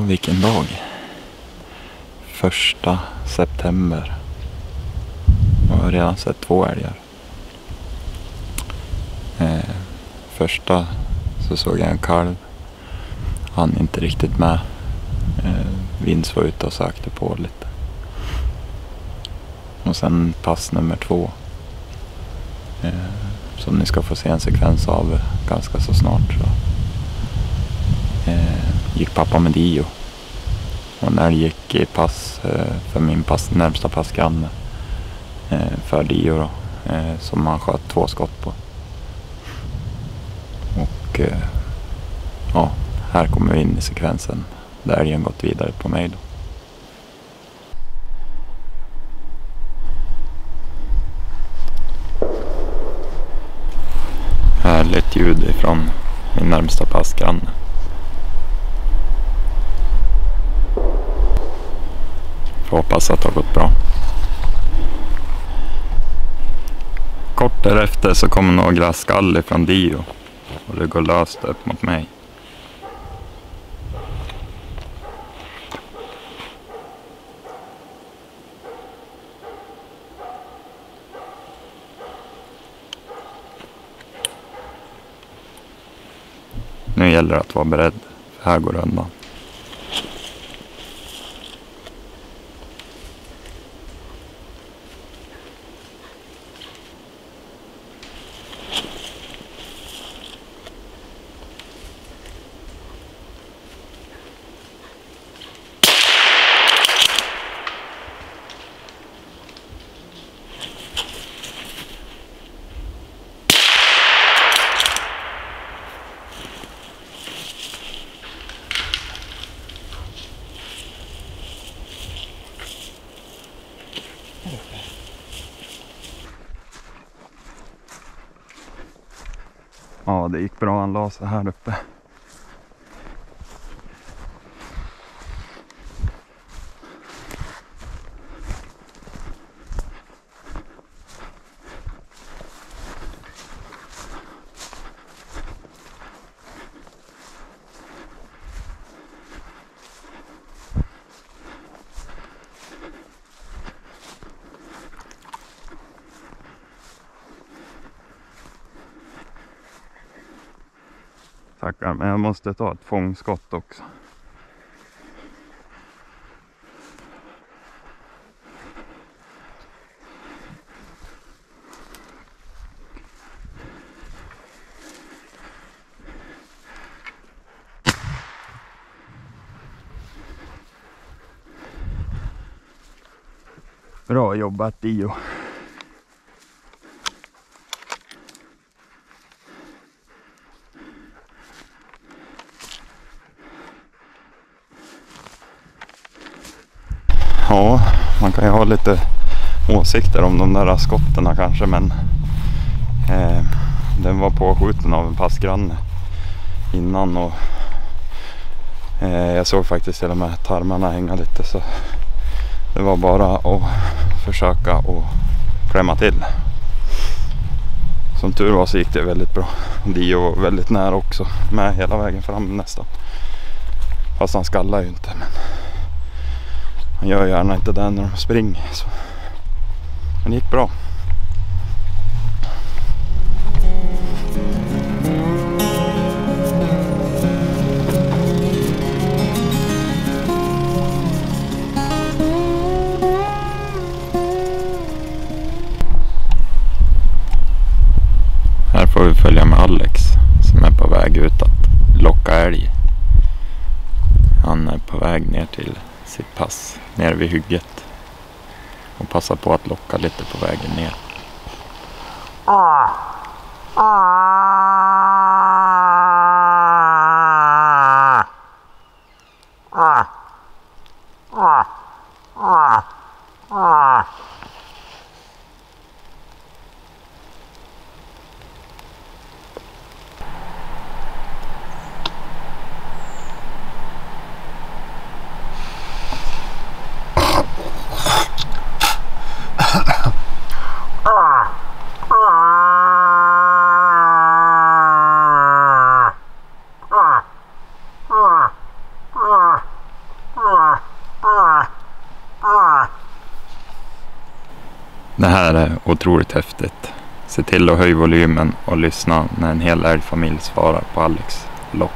vilken dag. 1 september. Jag har redan sett 2 älgar. Första så såg jag en kalv. Han inte riktigt med. Vince var ute och sökte på lite. Och sen pass nummer 2. Som ni ska få se en sekvens av ganska så snart. Så. Gick pappa med Dio. Och när det gick i pass för min närmsta passgranne. För Dio då. Som han sköt 2 skott på. Och ja, här kommer vi in i sekvensen. Där älgen gått vidare på mig då. Härligt ljud ifrån min närmsta passgranne. Får hoppas att det har gått bra. Kort därefter så kommer några skall ifrån Dio. Och det går löst upp mot mig. Nu gäller det att vara beredd. För här går det undan. Ja, det gick bra. Han la sig här uppe. Tackar, men jag måste ta ett fångskott också. Bra jobbat, Dio. Ja, man kan ju ha lite åsikter om de där skotterna kanske, men den var påskjuten av en passgranne innan och jag såg faktiskt till och med tarmarna hänga lite, så det var bara att försöka och klämma till. Som tur var så gick det väldigt bra. Dio var väldigt nära också, med hela vägen fram nästan. Fast han skallar ju inte, men han gör gärna inte det när de springer. Så. Men det gick bra. Här får vi följa med Alex som är på väg ut att locka älg. Han är på väg ner till sitt pass nere vid hygget och passar på att locka lite på vägen ner. Det här är otroligt häftigt. Se till att höja volymen och lyssna när en hel älgfamilj svarar på Alex lock.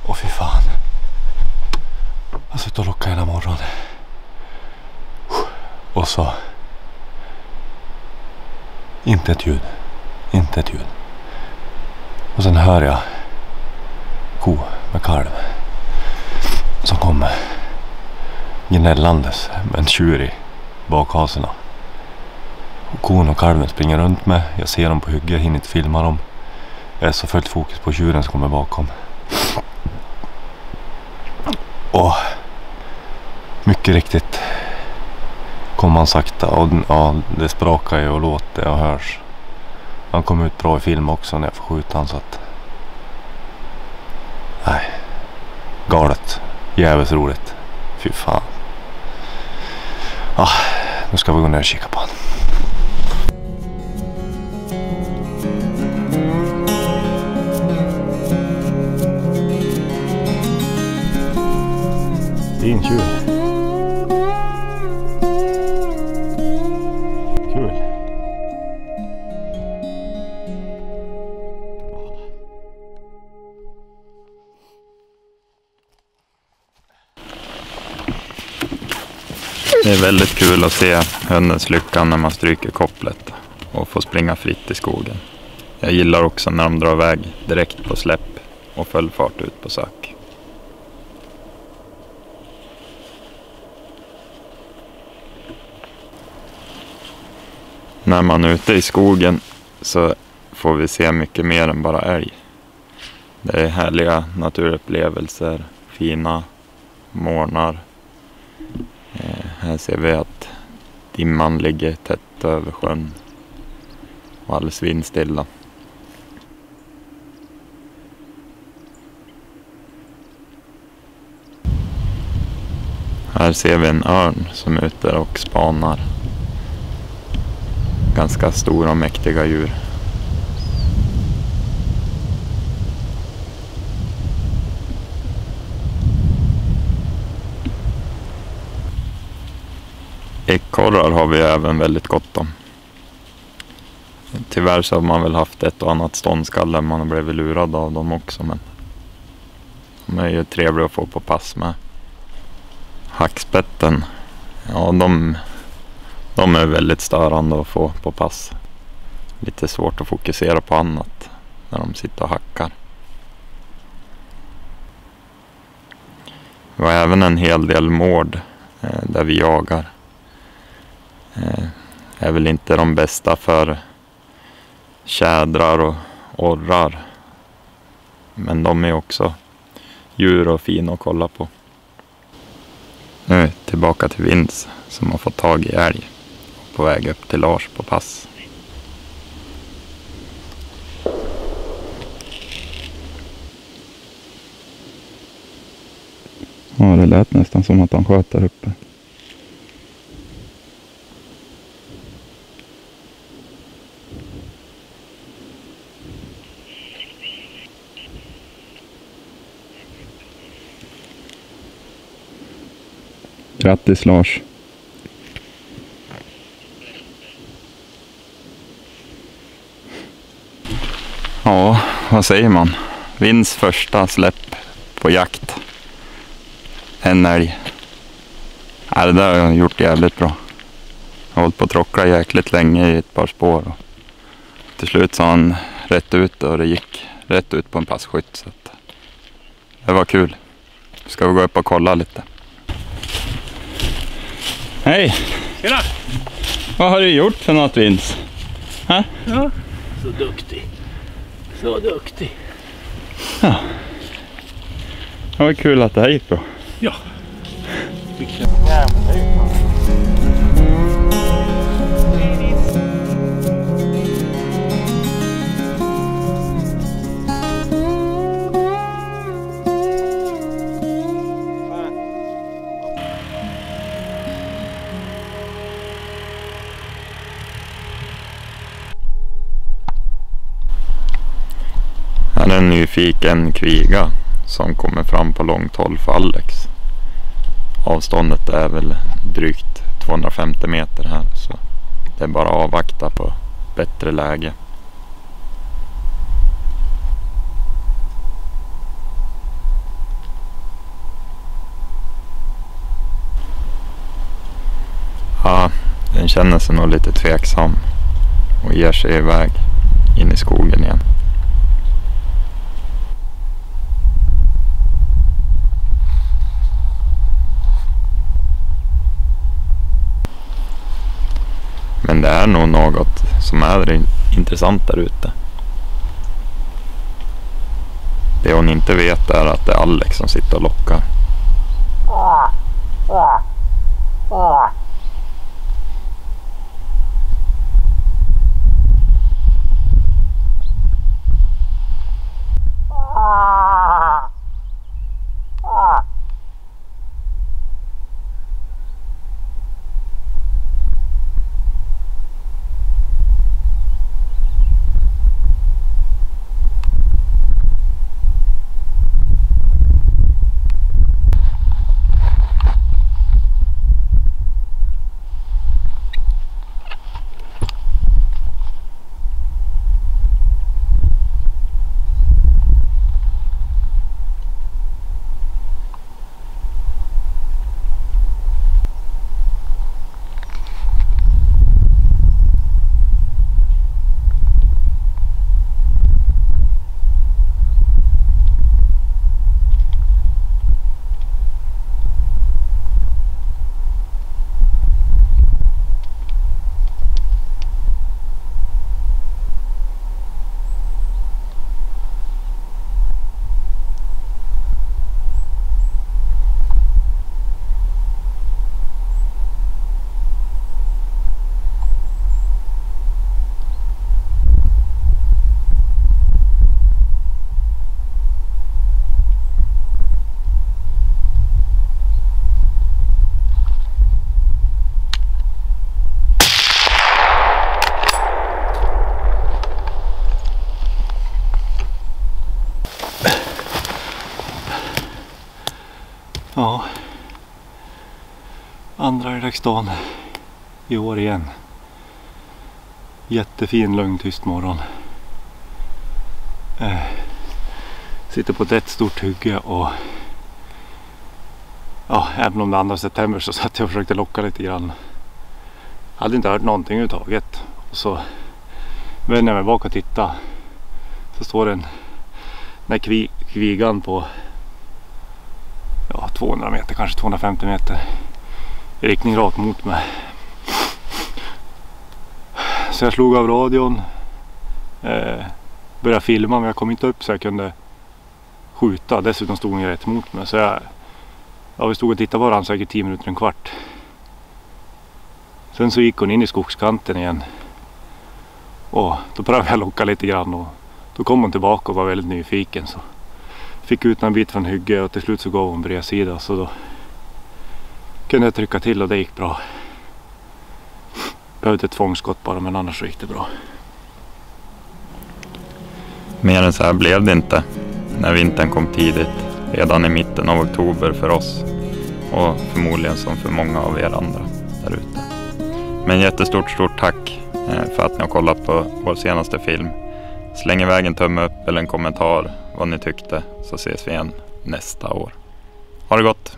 Åh fy fan. Jag har suttit och lockat hela morgonen. Och så. Inte ett ljud. Inte ett ljud. Och sen hör jag ko med kalv som kommer gnällandes med en tjur i bakhaserna. Och kon och kalven springer runt med. Jag ser dem på hygge, jag hinner inte filma dem. Jag är så fullt fokus på tjuren som kommer bakom. Och mycket riktigt kommer han sakta och ja, det sprakar ju och låter och hörs. Han kom ut bra i film också när jag får skjuta han, så att nej, galet, jävligt roligt, fy fan. Ja, nu ska vi gå ner och kika på han. Din tjur. Kul. Det är väldigt kul att se hundens lycka när man stryker kopplet och får springa fritt i skogen. Jag gillar också när de drar iväg direkt på släpp och full fart ut på sök. När man är ute i skogen så får vi se mycket mer än bara älg. Det är härliga naturupplevelser, fina morgnar. Här ser vi att dimman ligger tätt över sjön och alldeles vindstilla. Här ser vi en örn som är ute och spanar. Ganska stora och mäktiga djur. Ekorrar har vi även väldigt gott om. Tyvärr så har man väl haft ett och annat ståndskalle, man har blivit lurad av dem också, men de är ju trevliga att få på pass med. Hackspetten, ja de är väldigt störande att få på pass. lite svårt att fokusera på annat när de sitter och hackar. Det var även en hel del mård där vi jagar. Är väl inte de bästa för tjädrar och orrar. Men de är också djur och fina att kolla på. Nu tillbaka till Vince som har fått tag i älg. På väg upp till Lars på pass. Ja, det lät nästan som att han sköt där uppe. Grattis Lars. Ja, vad säger man? Vince första släpp på jakt. En älg. Ja, det där har jag gjort jävligt bra. Jag har hållit på att trockla jäkligt länge i ett par spår. Och till slut så han rätt ut och det gick rätt ut på en passkytt. Så att det var kul. Ska vi gå upp och kolla lite. Hej! Tjena! Vad har du gjort för något, Vince? Ha? Ja, så duktig. Så duktig. Ja. Det var kul att det här gick bra. Ja. Här är en nyfiken kviga som kommer fram på långt håll för Alex. Avståndet är väl drygt 250 meter här, så det är bara att avvakta på bättre läge. Ja, den känner sig nog lite tveksam och ger sig iväg in i skogen igen. Men det är nog något som är intressant där ute. Det hon inte vet är att det är Alex som sitter och lockar. Ja, andra älgdagsdagen i år igen. Jättefin, lugn, tyst morgon. Sitter på ett stort hygge och ja, även om det är 2 september så satt jag och försökte locka lite grann. Hade inte hört någonting överhuvudtaget. Och så vänder jag mig bak och tittar. Så står den där kvigan på 200 meter, kanske 250 meter. I riktning rakt mot mig. Så jag slog av radion. Började filma, men jag kom inte upp så jag kunde skjuta. Dessutom stod den rätt mot mig. Så vi stod och tittade på varandra säkert 10 minuter, en kvart. Sen så gick hon in i skogskanten igen. Och då började jag locka lite grann. Och då kom hon tillbaka och var väldigt nyfiken. Så fick ut en bit från hygge och till slut så gav hon bredsida. Så då kunde jag trycka till och det gick bra. Behövde ett tvångsskott bara, men annars gick det bra. Mer än så här blev det inte när vintern kom tidigt, redan i mitten av oktober för oss och förmodligen som för många av er andra där ute. Men stort tack för att ni har kollat på vår senaste film. Släng iväg en tumme upp eller en kommentar vad ni tyckte, så ses vi igen nästa år. Ha det gott!